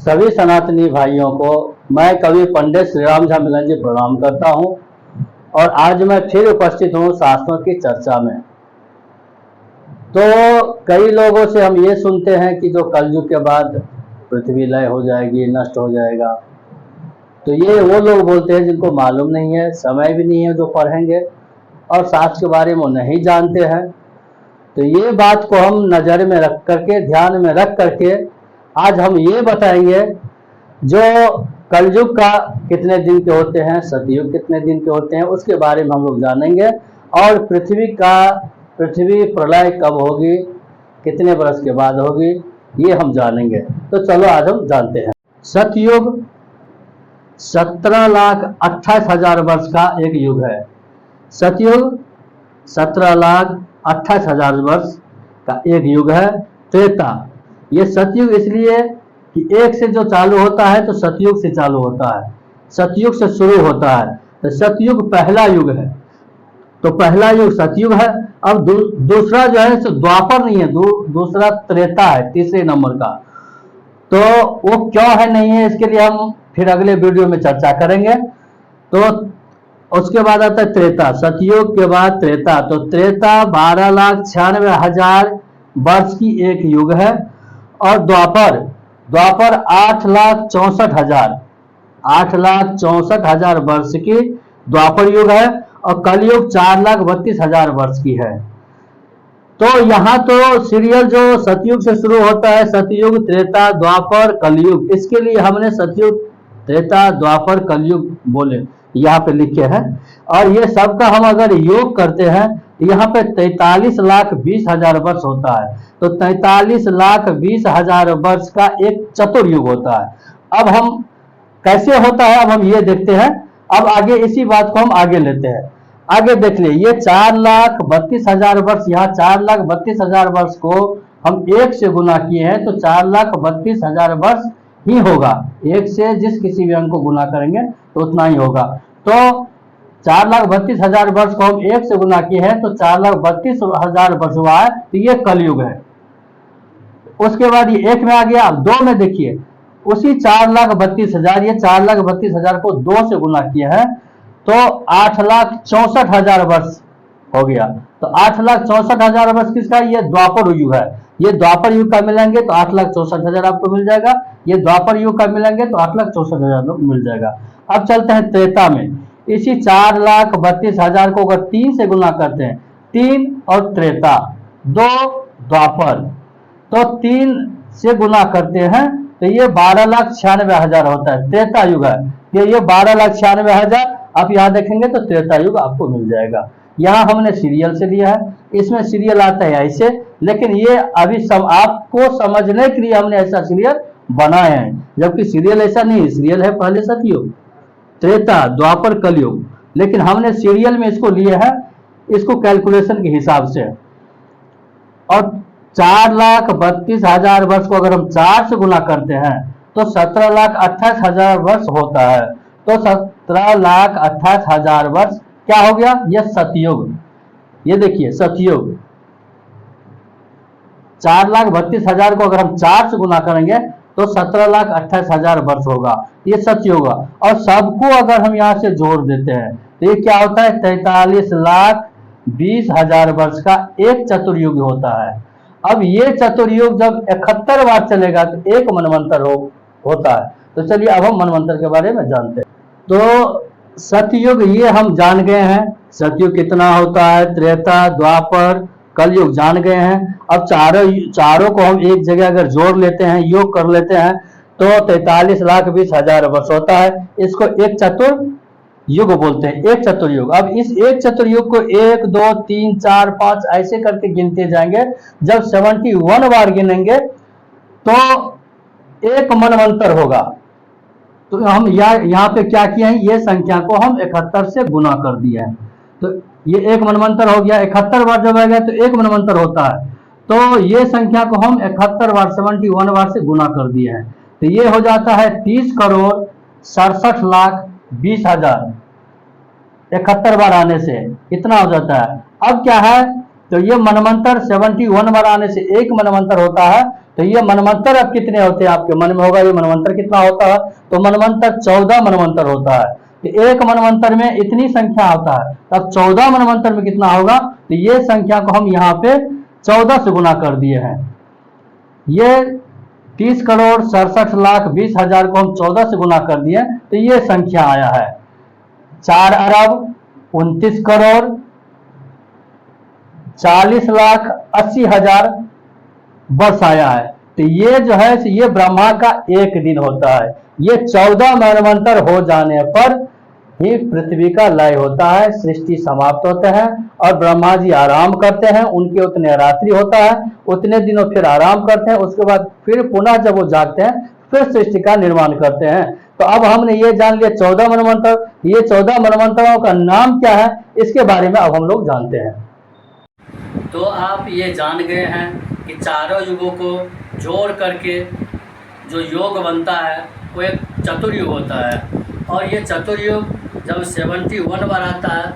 सभी सनातनी भाइयों को मैं कवि पंडित श्री राम झा मिलन जी प्रणाम करता हूं और आज मैं फिर उपस्थित हूं शास्त्रों की चर्चा में। तो कई लोगों से हम ये सुनते हैं कि जो कलयुग के बाद पृथ्वी लय हो जाएगी, नष्ट हो जाएगा। तो ये वो लोग बोलते हैं जिनको मालूम नहीं है, समय भी नहीं है जो पढ़ेंगे और शास्त्र के बारे में नहीं जानते हैं। तो ये बात को हम नज़र में रख करके, ध्यान में रख करके आज हम ये बताएंगे जो कलयुग का कितने दिन के होते हैं, सतयुग कितने दिन के होते हैं, उसके बारे में हम लोग जानेंगे। और पृथ्वी प्रलय कब होगी, कितने वर्ष के बाद होगी, ये हम जानेंगे। तो चलो आज हम जानते हैं। सतयुग 17,28,000 वर्ष का एक युग है। सतयुग 17,28,000 वर्ष का एक युग है। त्रेता, ये सतयुग इसलिए कि एक से जो चालू होता है तो सतयुग से चालू होता है, सतयुग से शुरू होता है। तो सतयुग पहला युग है, तो पहला युग सतयुग है। अब दूसरा जो है सो द्वापर नहीं है, दूसरा त्रेता है, तीसरे नंबर का। तो वो क्यों है, नहीं है, इसके लिए हम फिर अगले वीडियो में चर्चा करेंगे। तो उसके बाद आता है त्रेता, सतयुग के बाद त्रेता। तो त्रेता 12,96,000 वर्ष की एक युग है। और द्वापर 8,64,000 वर्ष की द्वापर युग है। और कलयुग 4,32,000 वर्ष की है। तो यहाँ तो सीरियल जो सतयुग से शुरू होता है, सतयुग, त्रेता, द्वापर, कलयुग, इसके लिए हमने सतयुग, त्रेता, द्वापर, कलयुग बोले, यहाँ पे लिखे हैं। और ये सबका हम अगर योग करते हैं यहाँ पे 43,20,000 वर्ष होता है। तो 43,20,000 वर्ष का एक चतुर्युग होता है। अब हम कैसे होता है, अब हम ये देखते हैं। अब आगे इसी बात को हम आगे लेते हैं। आगे देख लिए, ये 4,32,000 वर्ष, यहाँ 4,32,000 वर्ष को हम एक से गुना किए हैं तो 4,32,000 वर्ष ही होगा। एक से जिस किसी भी अंक को गुना करेंगे तो उतना ही होगा। तो 4,32,000 वर्ष को हम एक से गुना किए हैं तो 4,32,000 वर्ष हुआ है। तो ये कलयुग है। उसके बाद ये एक में आ गया। अब दो में देखिए, उसी 4,32,000, ये 4,32,000 को दो से गुना किए हैं तो 8,64,000 वर्ष हो गया। तो 8,64,000 वर्ष किसका, ये द्वापर युग है। ये द्वापर युग का मिलेंगे तो 8,64,000 आपको मिल जाएगा। ये द्वापर युग का मिलेंगे तो 8,64,000 मिल जाएगा। अब चलते हैं त्रेता में। इसी 4,32,000 को अगर 3 से गुना करते हैं, 3 और त्रेता, 2 द्वापर, तो 3 से गुना करते हैं तो ये 12,96,000 होता है, त्रेता युग है। ये 12,96,000 आप यहाँ देखेंगे तो त्रेता युग आपको मिल जाएगा। यहाँ हमने सीरियल से लिया है, इसमें सीरियल आता है ऐसे, लेकिन ये अभी आपको समझने के लिए हमने ऐसा सीरियल बनाए हैं, जबकि सीरियल ऐसा नहीं है। सीरियल है पहले सतयुग, त्रेता, द्वापर, कलयुग, लेकिन हमने सीरियल में इसको लिए है, इसको कैलकुलेशन के हिसाब से। और 4,32,000 वर्ष को अगर हम 4 से गुना करते हैं तो 17,28,000 वर्ष होता है। तो 17,28,000 वर्ष क्या हो गया, यह सतयुग। ये देखिए सतयुग 4,32,000 को अगर हम 4 से गुना करेंगे तो 17,28,000 वर्ष होगा, ये सतयुग। और सबको अगर हम यहाँ से जोड़ देते हैं तो ये क्या होता है, 43,20,000 वर्ष का एक चतुर्युग होता है। अब ये चतुर्युग जब 71 बार चलेगा तो एक मनवंतर होता है। तो चलिए अब हम मनवंतर के बारे में जानते हैं। तो सतयुग ये हम जान गए हैं, सतयुग कितना होता है, त्रेता, द्वापर, कलयुग जान गए हैं। अब चारों को हम एक जगह अगर जोड़ लेते हैं, योग कर लेते हैं तो 43,20,000 वर्ष होता है। इसको एक चतुर्युग बोलते हैं, एक चतुर्युग। अब इस एक चतुर्युग को 1, 2, 3, 4, 5 ऐसे करके गिनते जाएंगे। जब 71 बार गिनेंगे तो एक मनवंतर होगा। तो हम यहाँ पे क्या किए हैं, ये संख्या को हम 71 से गुना कर दिए हैं। तो ये एक मनवंतर हो गया। 71 बार जब आएगा तो एक मनवंतर होता है। तो ये संख्या को हम 71 बार, 71 बार से गुना कर दिए हैं। तो ये हो जाता है 30,67,20,000। 71 बार आने से इतना हो जाता है। अब क्या है, तो ये मनवंतर 71 बार आने से एक मनवंतर होता है। तो ये मनवंतर अब कितने होते हैं, आपके मन में होगा ये मनवंतर कितना होता है। तो मनवंतर 14 मनवंतर होता है। तो एक मनवंतर में इतनी संख्या आता है, तब 14 मनवंतर में कितना होगा। तो ये संख्या को हम यहाँ पे 14 से गुना कर दिए हैं। ये 30,67,20,000 को हम 14 से गुना कर दिए, तो ये संख्या आया है 4,29,40,80,000 वर्ष आया है। तो ये जो है ये ब्रह्मा का एक दिन होता है। ये 14 मनवंतर हो जाने पर ही पृथ्वी का लय होता है, सृष्टि समाप्त होते हैं और ब्रह्मा जी आराम करते हैं। उनके उतने रात्रि होता है, उतने दिनों फिर आराम करते हैं, उसके बाद फिर पुनः जब वो जागते हैं फिर सृष्टि का निर्माण करते हैं। तो अब हमने ये जान लिया 14 मनवंतर। ये 14 मनवंतरों का नाम क्या है, इसके बारे में अब हम लोग जानते हैं। तो आप ये जान गए हैं कि चारों युगों को जोड़ करके जो योग बनता है वो एक चतुर्युग होता है। और ये चतुर्युग जब 71 बार आता है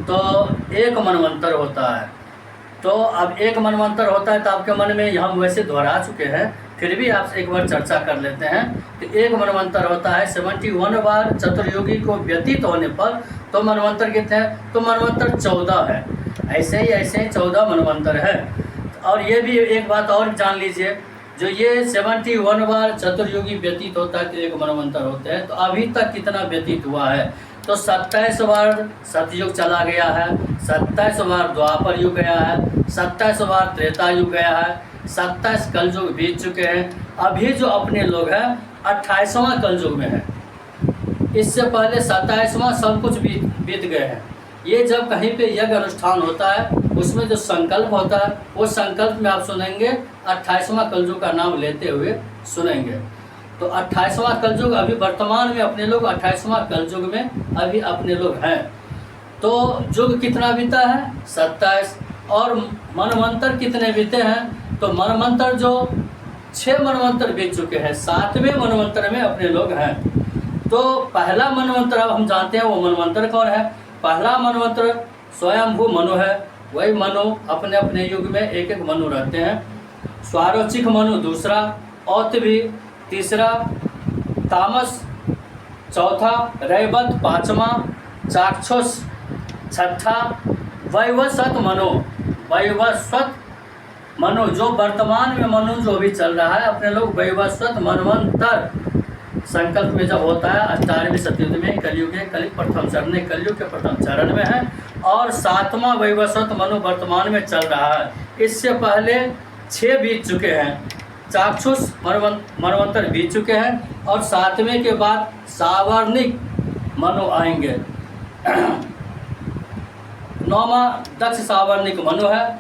तो एक मनवंतर होता है। तो अब एक मनवंतर होता है तो आपके मन में हम वैसे दोहरा चुके हैं, फिर भी आपसे एक बार चर्चा कर लेते हैं। तो एक मनवंतर होता है 71 बार चतुर्युगी को व्यतीत होने पर तो मनवंतर कितने हैं, तो मनवंतर 14 है। ऐसे ही 14 मनवंतर है। और ये भी एक बात और जान लीजिए, जो ये 71 बार चतुर्युगी व्यतीत होता है तो एक मनवंतर होते हैं, तो अभी तक कितना व्यतीत हुआ है, तो 27 बार सतयुग चला गया है, 27 बार द्वापर युग गया है, 27 बार त्रेता युग गया है, 27 कलयुग बीत चुके हैं। अभी जो अपने लोग हैं 28वां कलयुग में है। इससे पहले 27वां सब कुछ बीत गए हैं। ये जब कहीं पे यज्ञ अनुष्ठान होता है उसमें जो संकल्प होता है वो संकल्प में आप सुनेंगे 28वां कलयुग का नाम लेते हुए सुनेंगे। तो 28वां कलयुग अभी वर्तमान में अपने लोग 28वां कलयुग में अभी अपने लोग हैं। तो युग कितना बीता है 27। और मनवंतर कितने बीते हैं, तो मनवंतर जो 6 मनवंतर बीत चुके हैं, 7वें मनवंतर में अपने लोग हैं। तो पहला मनवंतर अब हम जानते हैं वो मनवंतर कौन है। पहला मनवंतर स्वयंभू मनु है। वही मनु अपने अपने युग में एक एक मनु रहते हैं। स्वारोचिक मनु दूसरा, औतभी तीसरा, तामस चौथा, रैवत पाँचवा, चाक्षुष छठा, वैवस्वत मनु जो वर्तमान में मनु जो भी चल रहा है अपने लोग वैवस्वत मनवंतर संकल्प में जब होता है 18वीं शताब्दी में कलयुग के प्रथम चरण कलयुग के प्रथम चरण में है। और 7वां वैवस्वत मनु वर्तमान में चल रहा है। इससे पहले 6 बीत चुके हैं, चाक्षुष मनवंतर बीत चुके हैं और 7वें के बाद सावर्णिक मनु आएंगे। 9वां दक्ष सावर्णिक मनु है,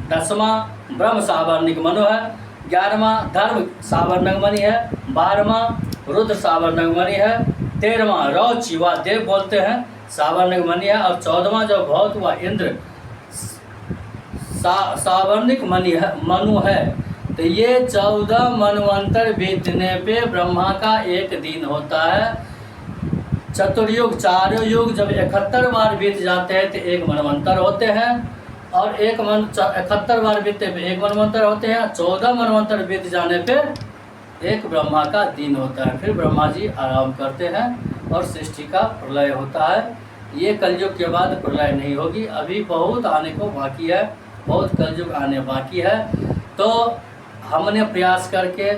10वां ब्रह्म सावर्णिक मनु है, 11वां धर्म सावर्णिक मणि है, 12वां रुद्र सावर्णिक मणि है, 13वां रौच व देव बोलते हैं सावर्णिक मणि है और 14वां जो भौत व इंद्र सावर्णिक मनु है। तो ये 14 मनवंतर बीतने पे ब्रह्मा का एक दिन होता है। चतुर्युग चारों युग जब 71 बार बीत जाते हैं तो एक मनवंतर होते हैं और 71 बार बीतते पे एक मनवंतर होते हैं। 14 मनवंतर बीत जाने पे एक ब्रह्मा का दिन होता है। फिर ब्रह्मा जी आराम करते हैं और सृष्टि का प्रलय होता है। ये कलयुग के बाद प्रलय नहीं होगी, अभी बहुत आने को बाकी है, बहुत कलयुग आने बाकी है। तो हमने प्रयास करके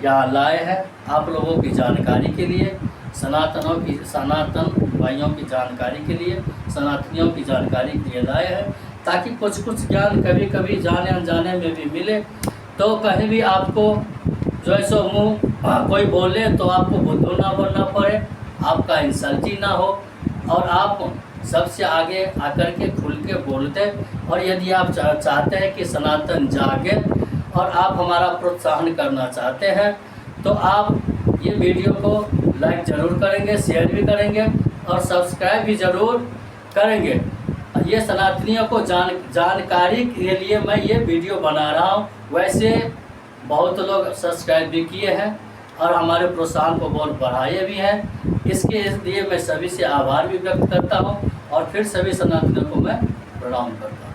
यहाँ लाए हैं आप लोगों की जानकारी के लिए, सनातन भाइयों की जानकारी के लिए, सनातनियों की जानकारी के लिए लाए हैं, ताकि कुछ ज्ञान कभी कभी जाने अनजाने में भी मिले। तो कहीं भी आपको जो है सो मुँह कोई बोले तो आपको बुद्धू ना बोलना पड़े, आपका इंसल्टी ना हो और आप सबसे आगे आकर के खुल के बोलते। और यदि आप चाहते हैं कि सनातन जागे और आप हमारा प्रोत्साहन करना चाहते हैं तो आप ये वीडियो को लाइक ज़रूर करेंगे, शेयर भी करेंगे और सब्सक्राइब भी ज़रूर करेंगे। ये सनातनियों को जानकारी के लिए मैं ये वीडियो बना रहा हूँ। वैसे बहुत लोग सब्सक्राइब भी किए हैं और हमारे प्रोत्साहन को बहुत बढ़ाए भी हैं। इसके लिए मैं सभी से आभार भी व्यक्त करता हूँ और फिर सभी सनातनियों को मैं प्रणाम करता हूँ।